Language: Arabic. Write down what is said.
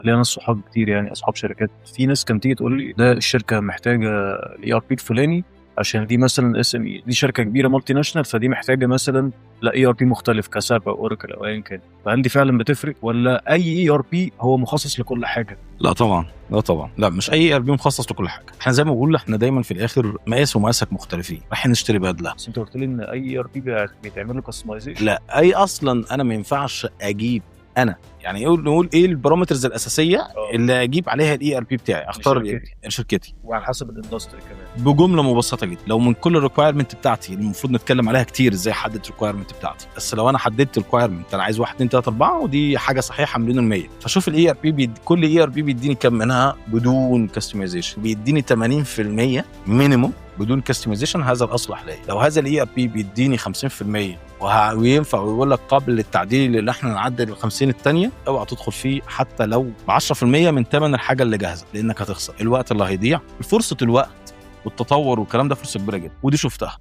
ليا ناس صحاب كتير يعني اصحاب شركات، في ناس كانت تيجي تقول لي ده الشركه محتاجه الاي ار بي الفلاني عشان دي مثلا اس ام اي، دي شركه كبيره مالتي ناشونال فدي محتاجه مثلا لا اي ار بي مختلف كساب او اوراكل او ايا كان. فهل دي فعلا بتفرق ولا اي اي ار بي هو مخصص لكل حاجه؟ لا طبعا، لا طبعا، لا مش اي ار بي مخصص لكل حاجه. احنا زي ما بقول، احنا دايما في الاخر مقاس ومقاسك مختلفين، راح نشتري بدله. بس انت قلت لي ان اي ار بي بيتعمل له كاستمايزيشن. لا، اي اصلا انا ما ينفعش اجيب انا، يعني نقول ايه البارامترز الاساسيه اللي اجيب عليها الاي ار بي بتاعي، اختار شركتي وعلى حسب الاندستري كمان. بجمله مبسطه جدا. لو من كل الريكوايرمنت بتاعتي المفروض نتكلم عليها كتير ازاي احدد الريكوايرمنت بتاعتي، بس لو انا حددت الريكوايرمنت انا عايز 1 2 3 4 ودي حاجه صحيحه مليون المية، فشوف الاي ار بي كل اي ار بي بيديني كام منها بدون كاستمايزيشن. بيديني 80% مينيموم بدون كاستمايزيشن، هذا الاصلح ليا. لو هذا الاي ار بي بيديني 50% وينفع ويقول لك قابل للتعديل اللي احنا نعدل ال 50 الثانيه، اوعى تدخل فيه حتى لو ب 10% من ثمن الحاجه اللي جاهزه، لانك هتخسر الوقت اللي هيضيع. فرصه الوقت والتطور والكلام ده فرصه كبيره جدا، ودي شفتها.